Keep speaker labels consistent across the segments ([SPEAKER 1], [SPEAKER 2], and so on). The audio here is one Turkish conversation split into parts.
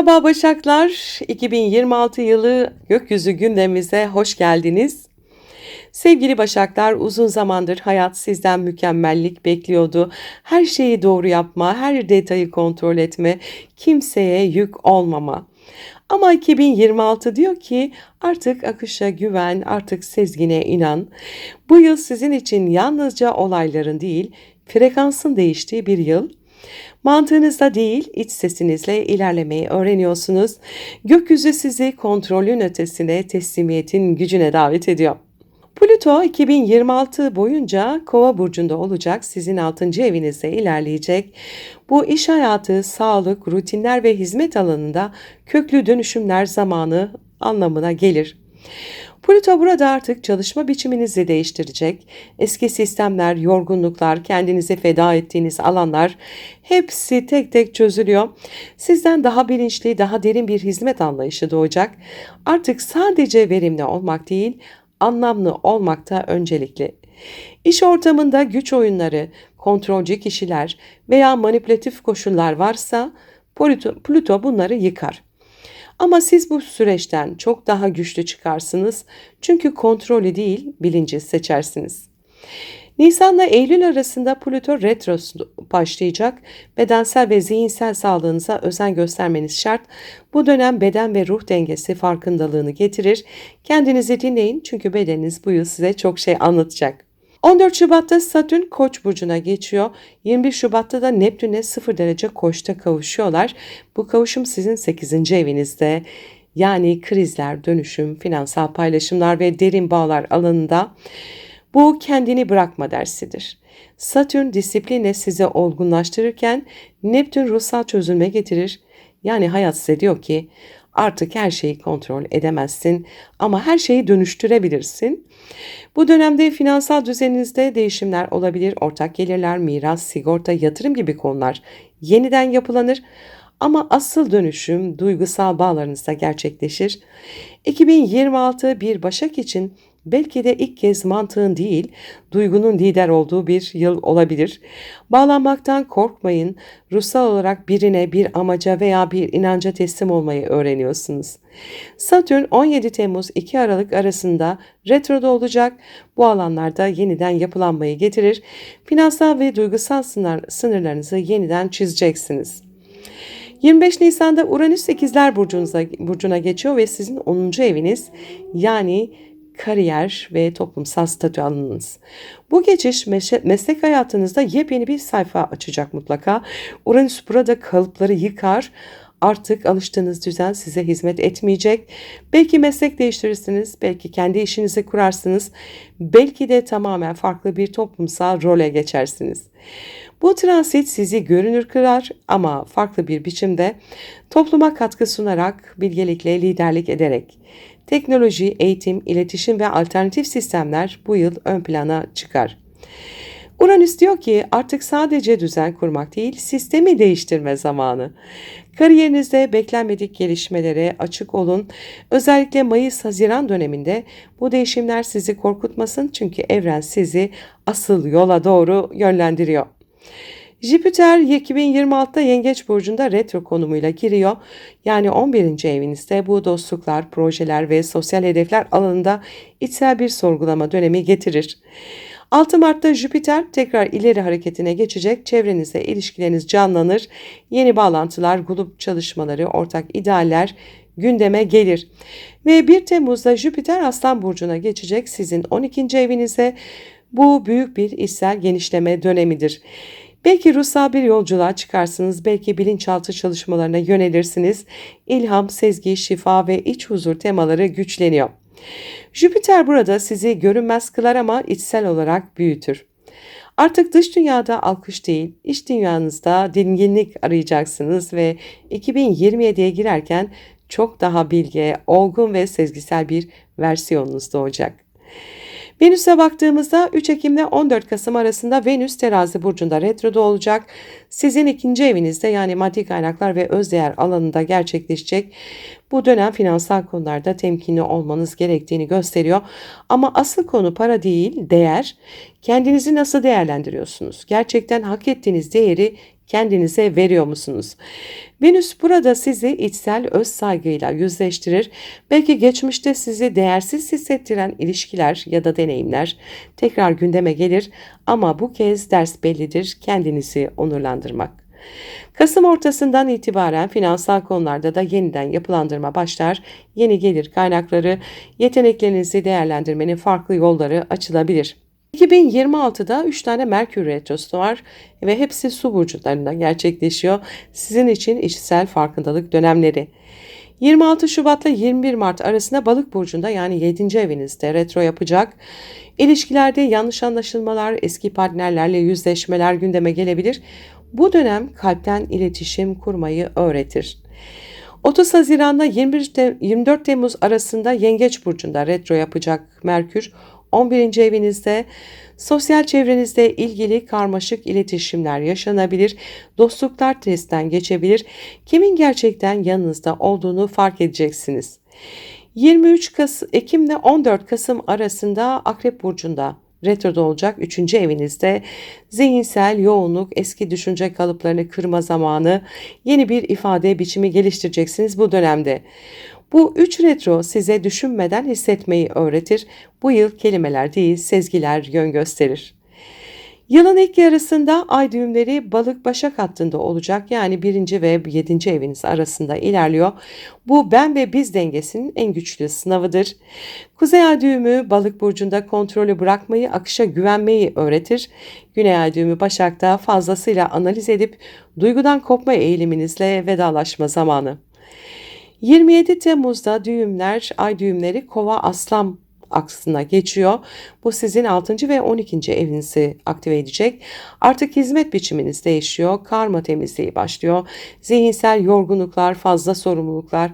[SPEAKER 1] Merhaba Başaklar, 2026 yılı gökyüzü gündemimize hoş geldiniz. Sevgili Başaklar, uzun zamandır hayat sizden mükemmellik bekliyordu. Her şeyi doğru yapma, her detayı kontrol etme, kimseye yük olmama. Ama 2026 diyor ki artık akışa güven, artık sezgine inan. Bu yıl sizin için yalnızca olayların değil, frekansın değiştiği bir yıl. Mantığınızda değil, iç sesinizle ilerlemeyi öğreniyorsunuz. Gökyüzü sizi kontrolün ötesine, teslimiyetin gücüne davet ediyor. Plüto 2026 boyunca Kova burcunda olacak, sizin 6. evinizde ilerleyecek. Bu iş hayatı, sağlık, rutinler ve hizmet alanında köklü dönüşümler zamanı anlamına gelir. Plüto burada artık çalışma biçiminizi değiştirecek. Eski sistemler, yorgunluklar, kendinize feda ettiğiniz alanlar hepsi tek tek çözülüyor. Sizden daha bilinçli, daha derin bir hizmet anlayışı doğacak. Artık sadece verimli olmak değil, anlamlı olmak da öncelikli. İş ortamında güç oyunları, kontrolcü kişiler veya manipülatif koşullar varsa Plüto bunları yıkar. Ama siz bu süreçten çok daha güçlü çıkarsınız. Çünkü kontrolü değil, bilinci seçersiniz. Nisan'la Eylül arasında Plüto retrosu başlayacak. Bedensel ve zihinsel sağlığınıza özen göstermeniz şart. Bu dönem beden ve ruh dengesi farkındalığını getirir. Kendinizi dinleyin çünkü bedeniniz bu yıl size çok şey anlatacak. 14 Şubat'ta Satürn Koç burcuna geçiyor. 21 Şubat'ta da Neptün'e 0 derece Koç'ta kavuşuyorlar. Bu kavuşum sizin 8. evinizde. Yani krizler, dönüşüm, finansal paylaşımlar ve derin bağlar alanında. Bu kendini bırakma dersidir. Satürn disipline sizi olgunlaştırırken Neptün ruhsal çözülme getirir. Yani hayat size diyor ki artık her şeyi kontrol edemezsin ama her şeyi dönüştürebilirsin. Bu dönemde finansal düzeninizde değişimler olabilir. Ortak gelirler, miras, sigorta, yatırım gibi konular yeniden yapılanır. Ama asıl dönüşüm duygusal bağlarınızda gerçekleşir. 2026 bir Başak için belki de ilk kez mantığın değil, duygunun lider olduğu bir yıl olabilir. Bağlanmaktan korkmayın. Ruhsal olarak birine, bir amaca veya bir inanca teslim olmayı öğreniyorsunuz. Satürn 17 Temmuz 2 Aralık arasında retroda olacak. Bu alanlarda yeniden yapılanmayı getirir. Finansal ve duygusal sınırlarınızı yeniden çizeceksiniz. 25 Nisan'da Uranüs ikizler burcuna geçiyor ve sizin 10. eviniz yani kariyer ve toplumsal statü alanınız. Bu geçiş meslek hayatınızda yepyeni bir sayfa açacak mutlaka. Uranüs burada kalıpları yıkar. Artık alıştığınız düzen size hizmet etmeyecek. Belki meslek değiştirirsiniz, belki kendi işinizi kurarsınız, belki de tamamen farklı bir toplumsal role geçersiniz. Bu transit sizi görünür kılar ama farklı bir biçimde topluma katkı sunarak, bilgelikle liderlik ederek. Teknoloji, eğitim, iletişim ve alternatif sistemler bu yıl ön plana çıkar. Uranüs diyor ki artık sadece düzen kurmak değil, sistemi değiştirme zamanı. Kariyerinizde beklenmedik gelişmelere açık olun. Özellikle Mayıs-Haziran döneminde bu değişimler sizi korkutmasın çünkü evren sizi asıl yola doğru yönlendiriyor. Jüpiter 2026'da Yengeç burcunda retro konumuyla giriyor. Yani 11. evinizde bu dostluklar, projeler ve sosyal hedefler alanında içsel bir sorgulama dönemi getirir. 6 Mart'ta Jüpiter tekrar ileri hareketine geçecek. Çevrenizde ilişkileriniz canlanır. Yeni bağlantılar, grup çalışmaları, ortak idealler gündeme gelir. Ve 1 Temmuz'da Jüpiter Aslan burcuna geçecek. Sizin 12. evinize bu büyük bir içsel genişleme dönemidir. Belki ruhsal bir yolculuğa çıkarsınız, belki bilinçaltı çalışmalarına yönelirsiniz. İlham, sezgi, şifa ve iç huzur temaları güçleniyor. Jüpiter burada sizi görünmez kılar ama içsel olarak büyütür. Artık dış dünyada alkış değil, iç dünyanızda dinginlik arayacaksınız ve 2027'ye girerken çok daha bilge, olgun ve sezgisel bir versiyonunuz doğacak. Venüs'e baktığımızda 3 Ekim ile 14 Kasım arasında Venüs Terazi burcunda retroda olacak. Sizin 2. evinizde yani maddi kaynaklar ve özdeğer alanında gerçekleşecek. Bu dönem finansal konularda temkinli olmanız gerektiğini gösteriyor. Ama asıl konu para değil, değer. Kendinizi nasıl değerlendiriyorsunuz? Gerçekten hak ettiğiniz değeri kendinize veriyor musunuz? Venüs burada sizi içsel öz saygıyla yüzleştirir. Belki geçmişte sizi değersiz hissettiren ilişkiler ya da deneyimler tekrar gündeme gelir ama bu kez ders bellidir, kendinizi onurlandırmak. Kasım ortasından itibaren finansal konularda da yeniden yapılandırma başlar. Yeni gelir kaynakları, yeteneklerinizi değerlendirmenin farklı yolları açılabilir. 2026'da 3 tane Merkür Retrosu var ve hepsi su burçlarında gerçekleşiyor. Sizin için içsel farkındalık dönemleri. 26 Şubat'la 21 Mart arasında Balık burcunda yani 7. evinizde retro yapacak. İlişkilerde yanlış anlaşılmalar, eski partnerlerle yüzleşmeler gündeme gelebilir. Bu dönem kalpten iletişim kurmayı öğretir. 30 Haziran'da 24 Temmuz arasında Yengeç burcunda retro yapacak Merkür 11. evinizde. Sosyal çevrenizle ilgili karmaşık iletişimler yaşanabilir, dostluklar testten geçebilir, kimin gerçekten yanınızda olduğunu fark edeceksiniz. 23 Ekim ile 14 Kasım arasında Akrep burcunda retroda olacak 3. evinizde zihinsel yoğunluk, eski düşünce kalıplarını kırma zamanı, yeni bir ifade biçimi geliştireceksiniz bu dönemde. Bu 3 retro size düşünmeden hissetmeyi öğretir. Bu yıl kelimeler değil, sezgiler yön gösterir. Yılın ilk yarısında ay düğümleri Balık Başak hattında olacak. Yani 1. ve 7. eviniz arasında ilerliyor. Bu ben ve biz dengesinin en güçlü sınavıdır. Kuzey ay düğümü Balık burcunda kontrolü bırakmayı, akışa güvenmeyi öğretir. Güney ay düğümü Başak'ta fazlasıyla analiz edip duygudan kopma eğiliminizle vedalaşma zamanı. 27 Temmuz'da ay düğümleri Kova Aslan aksına geçiyor. Bu sizin 6. ve 12. evinizi aktive edecek. Artık hizmet biçiminiz değişiyor. Karma temizliği başlıyor. Zihinsel yorgunluklar, fazla sorumluluklar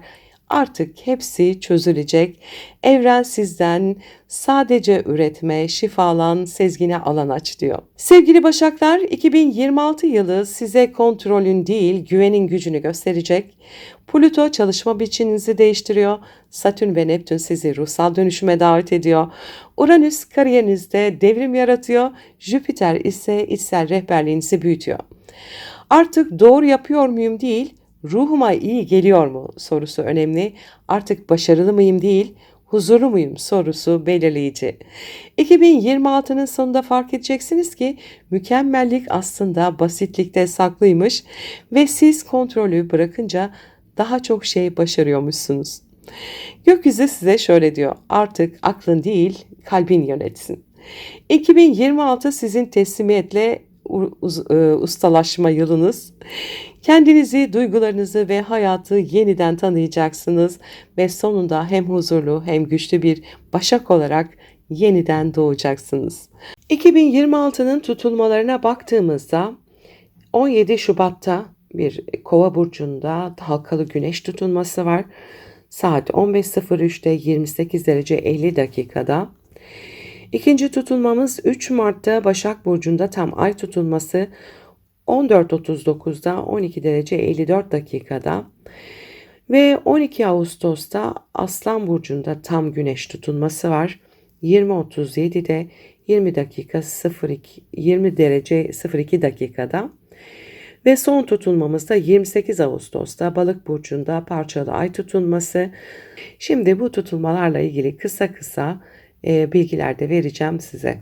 [SPEAKER 1] artık hepsi çözülecek. Evren sizden sadece üretme, şifalan, sezgine alan aç diyor. Sevgili Başaklar, 2026 yılı size kontrolün değil, güvenin gücünü gösterecek. Plüto çalışma biçiminizi değiştiriyor. Satürn ve Neptün sizi ruhsal dönüşüme davet ediyor. Uranüs kariyerinizde devrim yaratıyor. Jüpiter ise içsel rehberliğinizi büyütüyor. Artık doğru yapıyor muyum değil, ruhuma iyi geliyor mu sorusu önemli. Artık başarılı mıyım değil, huzurlu muyum sorusu belirleyici. 2026'nın sonunda fark edeceksiniz ki mükemmellik aslında basitlikte saklıymış ve siz kontrolü bırakınca daha çok şey başarıyormuşsunuz. Gökyüzü size şöyle diyor: artık aklın değil, kalbin yönetsin. 2026 sizin teslimiyetle ustalaşma yılınız. Kendinizi, duygularınızı ve hayatı yeniden tanıyacaksınız ve sonunda hem huzurlu hem güçlü bir Başak olarak yeniden doğacaksınız. 2026'nın tutulmalarına baktığımızda 17 Şubat'ta bir Kova burcunda halkalı güneş tutulması var. Saat 15.03'te 28 derece 50 dakikada. İkinci tutulmamız 3 Mart'ta Başak burcunda tam ay tutulması 14.39'da 12 derece 54 dakikada ve 12 Ağustos'ta Aslan burcunda tam güneş tutulması var. 20.37'de 20 derece 02 dakikada ve son tutulmamız da 28 Ağustos'ta Balık burcunda parçalı ay tutulması. Şimdi bu tutulmalarla ilgili kısa bilgiler de vereceğim size.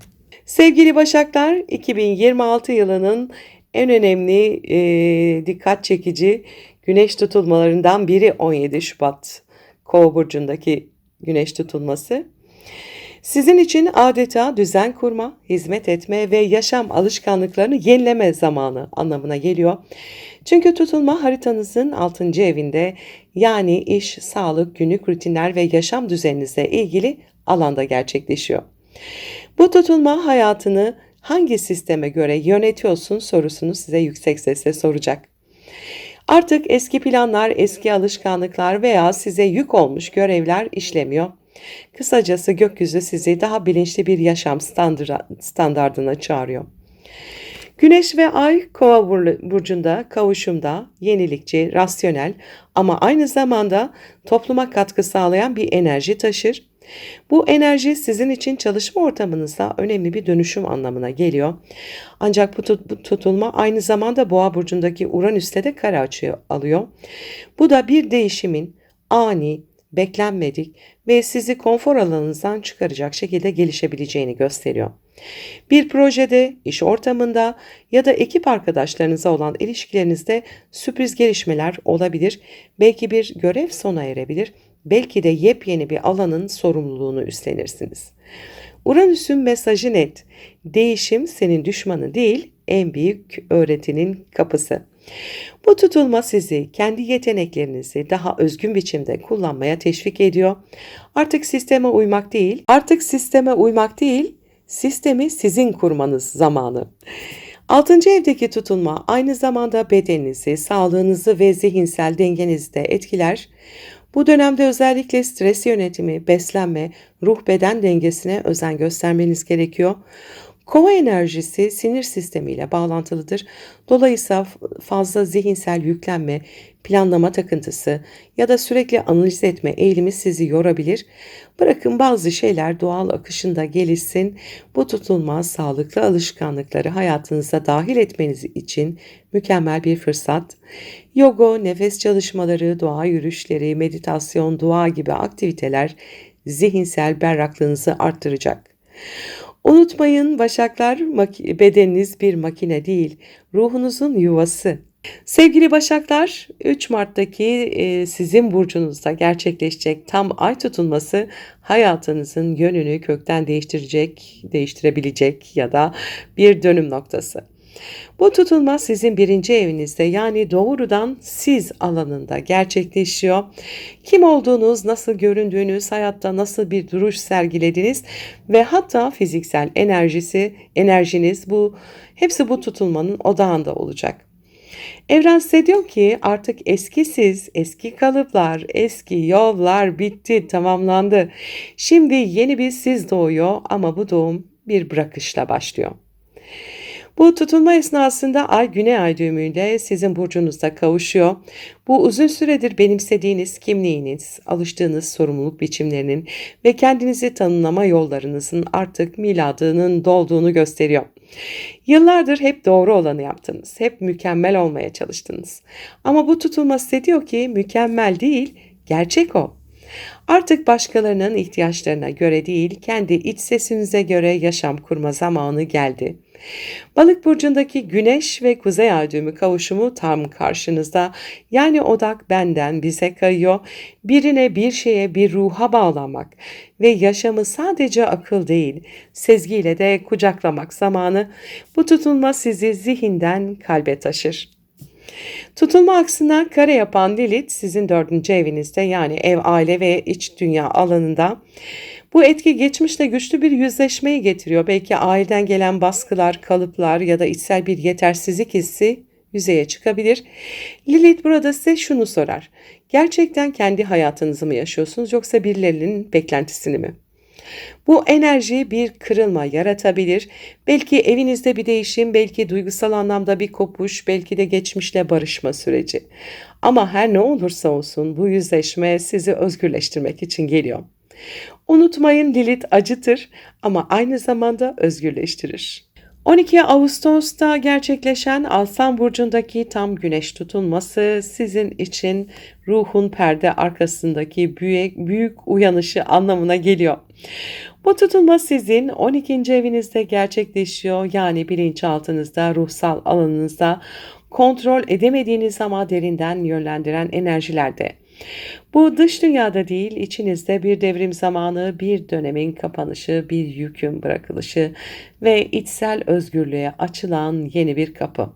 [SPEAKER 1] Sevgili Başaklar, 2026 yılının en önemli dikkat çekici güneş tutulmalarından biri 17 Şubat Kova burcundaki güneş tutulması. Sizin için adeta düzen kurma, hizmet etme ve yaşam alışkanlıklarını yenileme zamanı anlamına geliyor. Çünkü tutulma haritanızın 6. evinde, yani iş, sağlık, günlük rutinler ve yaşam düzeninizle ilgili alanda gerçekleşiyor. Bu tutulma hayatını hangi sisteme göre yönetiyorsun sorusunu size yüksek sesle soracak. Artık eski planlar, eski alışkanlıklar veya size yük olmuş görevler işlemiyor. Kısacası gökyüzü sizi daha bilinçli bir yaşam standardına çağırıyor. Güneş ve Ay Kova burcunda kavuşumda yenilikçi, rasyonel ama aynı zamanda topluma katkı sağlayan bir enerji taşır. Bu enerji sizin için çalışma ortamınızda önemli bir dönüşüm anlamına geliyor. Ancak bu tutulma aynı zamanda Boğa burcundaki Uranüs'te de kare açı alıyor. Bu da bir değişimin ani, beklenmedik ve sizi konfor alanınızdan çıkaracak şekilde gelişebileceğini gösteriyor. Bir projede, iş ortamında ya da ekip arkadaşlarınıza olan ilişkilerinizde sürpriz gelişmeler olabilir. Belki bir görev sona erebilir, belki de yepyeni bir alanın sorumluluğunu üstlenirsiniz. Uranüs'ün mesajı net. Değişim senin düşmanı değil, en büyük öğretinin kapısı. Bu tutulma sizi kendi yeteneklerinizi daha özgün biçimde kullanmaya teşvik ediyor. Artık sisteme uymak değil, sistemi sizin kurmanız zamanı. 6. evdeki tutulma aynı zamanda bedeninizi, sağlığınızı ve zihinsel dengenizi de etkiler. Bu dönemde özellikle stres yönetimi, beslenme, ruh-beden dengesine özen göstermeniz gerekiyor. Kova enerjisi sinir sistemiyle bağlantılıdır. Dolayısıyla fazla zihinsel yüklenme, planlama takıntısı ya da sürekli analiz etme eğilimi sizi yorabilir. Bırakın bazı şeyler doğal akışında gelişsin. Bu tutulmaz sağlıklı alışkanlıkları hayatınıza dahil etmeniz için mükemmel bir fırsat. Yoga, nefes çalışmaları, doğa yürüyüşleri, meditasyon, dua gibi aktiviteler zihinsel berraklığınızı arttıracak. Unutmayın Başaklar, bedeniniz bir makine değil, ruhunuzun yuvası. Sevgili Başaklar, 3 Mart'taki sizin burcunuzda gerçekleşecek tam ay tutulması hayatınızın yönünü kökten değiştirebilecek ya da bir dönüm noktası. Bu tutulma sizin 1. evinizde yani doğrudan siz alanında gerçekleşiyor. Kim olduğunuz, nasıl göründüğünüz, hayatta nasıl bir duruş sergilediniz ve hatta fiziksel enerjiniz hepsi bu tutulmanın odağında olacak. Evren size diyor ki artık eski siz, eski kalıplar, eski yollar bitti, tamamlandı. Şimdi yeni bir siz doğuyor ama bu doğum bir bırakışla başlıyor. Bu tutulma esnasında Ay Güney Ay düğümüyle sizin burcunuzda kavuşuyor. Bu uzun süredir benimsediğiniz kimliğiniz, alıştığınız sorumluluk biçimlerinin ve kendinizi tanımlama yollarınızın artık miladının dolduğunu gösteriyor. Yıllardır hep doğru olanı yaptınız, hep mükemmel olmaya çalıştınız. Ama bu tutulma size diyor ki mükemmel değil, gerçek o. Artık başkalarının ihtiyaçlarına göre değil, kendi iç sesinize göre yaşam kurma zamanı geldi. Balık burcundaki Güneş ve Kuzey Ay düğümü kavuşumu tam karşınızda. Yani odak benden bize kayıyor. Birine, bir şeye, bir ruha bağlanmak ve yaşamı sadece akıl değil, sezgiyle de kucaklamak zamanı. Bu tutulma sizi zihinden kalbe taşır. Tutulma aksına kare yapan Lilith sizin 4. evinizde yani ev, aile ve iç dünya alanında. Bu etki geçmişte güçlü bir yüzleşmeyi getiriyor. Belki aileden gelen baskılar, kalıplar ya da içsel bir yetersizlik hissi yüzeye çıkabilir. Lilith burada size şunu sorar. Gerçekten kendi hayatınızı mı yaşıyorsunuz yoksa birilerinin beklentisini mi? Bu enerji bir kırılma yaratabilir. Belki evinizde bir değişim, belki duygusal anlamda bir kopuş, belki de geçmişle barışma süreci. Ama her ne olursa olsun bu yüzleşme sizi özgürleştirmek için geliyor. Unutmayın Lilith acıtır ama aynı zamanda özgürleştirir. 12 Ağustos'ta gerçekleşen Aslan burcundaki tam güneş tutulması sizin için ruhun perde arkasındaki büyük uyanışı anlamına geliyor. Bu tutulma sizin 12. evinizde gerçekleşiyor. Yani bilinçaltınızda, ruhsal alanınızda kontrol edemediğiniz ama derinden yönlendiren enerjilerde. Bu dış dünyada değil, içinizde bir devrim zamanı, bir dönemin kapanışı, bir yükün bırakılışı ve içsel özgürlüğe açılan yeni bir kapı.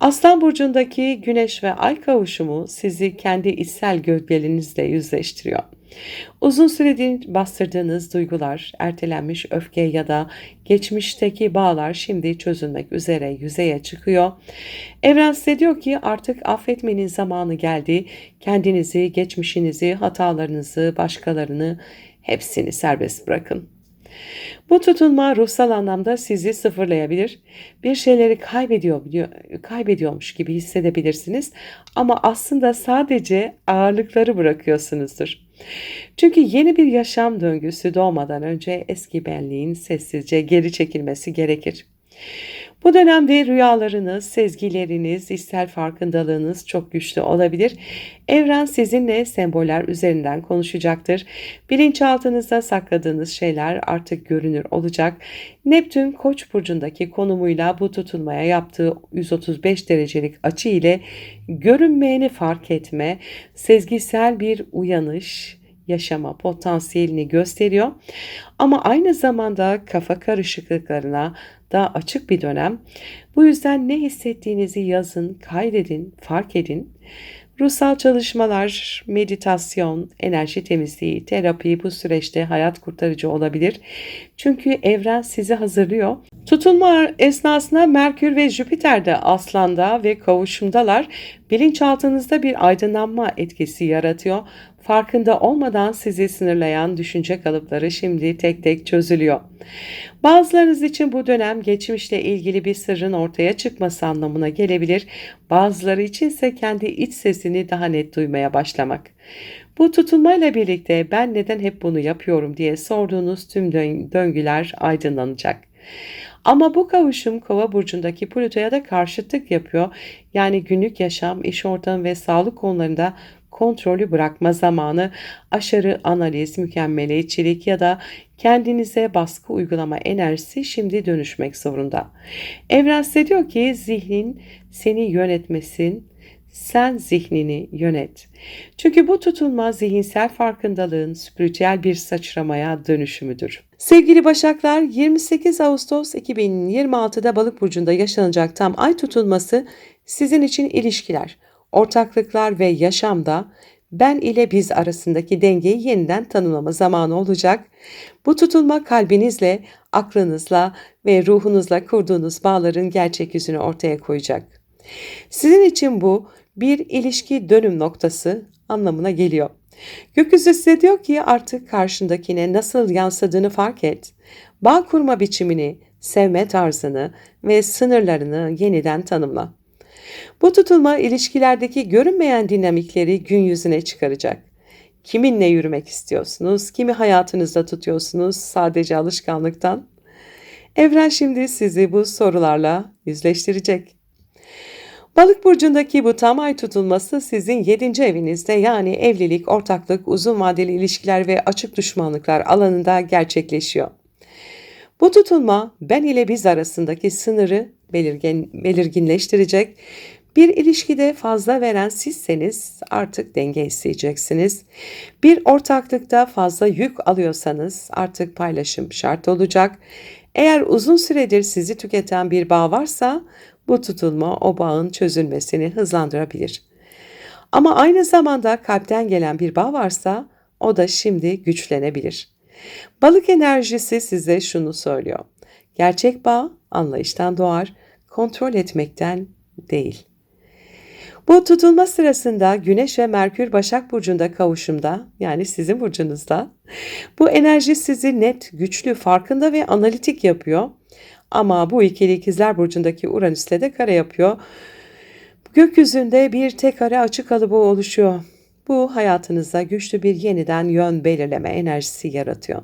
[SPEAKER 1] Aslan burcundaki Güneş ve Ay kavuşumu sizi kendi içsel gölgelerinizle yüzleştiriyor. Uzun süredir bastırdığınız duygular, ertelenmiş öfke ya da geçmişteki bağlar şimdi çözülmek üzere yüzeye çıkıyor. Evren size diyor ki artık affetmenin zamanı geldi. Kendinizi, geçmişinizi, hatalarınızı, başkalarını hepsini serbest bırakın. Bu tutulma ruhsal anlamda sizi sıfırlayabilir. Bir şeyleri kaybediyormuş gibi hissedebilirsiniz ama aslında sadece ağırlıkları bırakıyorsunuzdur. Çünkü yeni bir yaşam döngüsü doğmadan önce eski benliğin sessizce geri çekilmesi gerekir. Bu dönemde rüyalarınız, sezgileriniz, içsel farkındalığınız çok güçlü olabilir. Evren sizinle semboller üzerinden konuşacaktır. Bilinçaltınızda sakladığınız şeyler artık görünür olacak. Neptün Koç burcundaki konumuyla bu tutulmaya yaptığı 135 derecelik açı ile görünmeyeni fark etme, sezgisel bir uyanış, yaşama potansiyelini gösteriyor. Ama aynı zamanda kafa karışıklıklarına da açık bir dönem. Bu yüzden ne hissettiğinizi yazın, kaydedin, fark edin. Ruhsal çalışmalar, meditasyon, enerji temizliği, terapi bu süreçte hayat kurtarıcı olabilir. Çünkü evren sizi hazırlıyor. Tutulma esnasında Merkür ve Jüpiter de Aslan'da ve kavuşumdalar. Bilinçaltınızda bir aydınlanma etkisi yaratıyor. Farkında olmadan sizi sınırlayan düşünce kalıpları şimdi tek tek çözülüyor. Bazılarınız için bu dönem geçmişle ilgili bir sırrın ortaya çıkması anlamına gelebilir. Bazıları için ise kendi iç sesini daha net duymaya başlamak. Bu tutulmayla birlikte ben neden hep bunu yapıyorum diye sorduğunuz tüm döngüler aydınlanacak. Ama bu kavuşum Kova burcundaki Plüto'ya da karşıtlık yapıyor. Yani günlük yaşam, iş ortamı ve sağlık konularında kontrolü bırakma zamanı, aşırı analiz, mükemmeliyetçilik ya da kendinize baskı uygulama enerjisi şimdi dönüşmek zorunda. Evren size diyor ki zihnin seni yönetmesin, sen zihnini yönet. Çünkü bu tutulma zihinsel farkındalığın spiritüel bir sıçramaya dönüşümüdür. Sevgili Başaklar, 28 Ağustos 2026'da Balık burcunda yaşanacak tam ay tutulması sizin için ilişkiler, ortaklıklar ve yaşamda ben ile biz arasındaki dengeyi yeniden tanımlama zamanı olacak. Bu tutulma kalbinizle, aklınızla ve ruhunuzla kurduğunuz bağların gerçek yüzünü ortaya koyacak. Sizin için bu bir ilişki dönüm noktası anlamına geliyor. Gökyüzü size diyor ki artık karşındakine nasıl yansıdığını fark et. Bağ kurma biçimini, sevme tarzını ve sınırlarını yeniden tanımla. Bu tutulma ilişkilerdeki görünmeyen dinamikleri gün yüzüne çıkaracak. Kiminle yürümek istiyorsunuz? Kimi hayatınızda tutuyorsunuz sadece alışkanlıktan? Evren şimdi sizi bu sorularla yüzleştirecek. Balık burcundaki bu tam ay tutulması sizin 7. evinizde yani evlilik, ortaklık, uzun vadeli ilişkiler ve açık düşmanlıklar alanında gerçekleşiyor. Bu tutulma ben ile biz arasındaki sınırı belirginleştirecek. Bir ilişkide fazla veren sizseniz artık denge isteyeceksiniz. Bir ortaklıkta fazla yük alıyorsanız artık paylaşım şart olacak. Eğer uzun süredir sizi tüketen bir bağ varsa bu tutulma o bağın çözülmesini hızlandırabilir. Ama aynı zamanda kalpten gelen bir bağ varsa o da şimdi güçlenebilir. Balık enerjisi size şunu söylüyor. Gerçek bağ anlayıştan doğar, kontrol etmekten değil. Bu tutulma sırasında Güneş ve Merkür Başak Burcu'nda kavuşumda, yani sizin burcunuzda. Bu enerji sizi net, güçlü, farkında ve analitik yapıyor. Ama bu ikili İkizler Burcu'ndaki Uranüs'le de kare yapıyor. Gökyüzünde bir tek kare açık kalıbı oluşuyor. Bu hayatınızda güçlü bir yeniden yön belirleme enerjisi yaratıyor.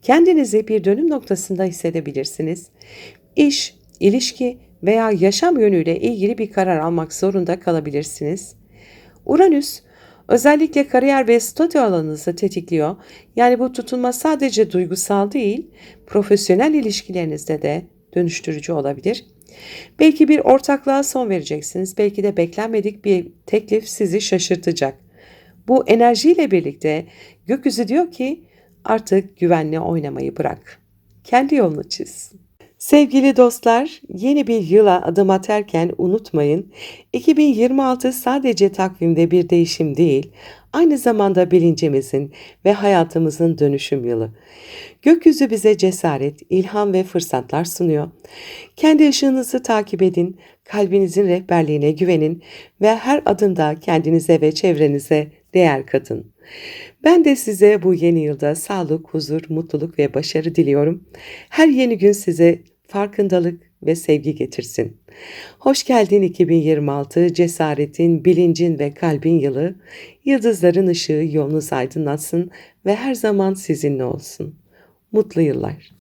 [SPEAKER 1] Kendinizi bir dönüm noktasında hissedebilirsiniz. İş, ilişki veya yaşam yönüyle ilgili bir karar almak zorunda kalabilirsiniz. Uranüs özellikle kariyer ve statü alanınızı tetikliyor. Yani bu tutulma sadece duygusal değil, profesyonel ilişkilerinizde de dönüştürücü olabilir. Belki bir ortaklığa son vereceksiniz, belki de beklenmedik bir teklif sizi şaşırtacak. Bu enerjiyle birlikte gökyüzü diyor ki artık güvenle oynamayı bırak. Kendi yolunu çiz. Sevgili dostlar, yeni bir yıla adım atarken unutmayın, 2026 sadece takvimde bir değişim değil, aynı zamanda bilincimizin ve hayatımızın dönüşüm yılı. Gökyüzü bize cesaret, ilham ve fırsatlar sunuyor. Kendi ışığınızı takip edin, kalbinizin rehberliğine güvenin ve her adımda kendinize ve çevrenize değer katın. Ben de size bu yeni yılda sağlık, huzur, mutluluk ve başarı diliyorum. Her yeni gün size farkındalık ve sevgi getirsin. Hoş geldin 2026, cesaretin, bilincin ve kalbin yılı. Yıldızların ışığı yolunuzu aydınlatsın ve her zaman sizinle olsun. Mutlu yıllar.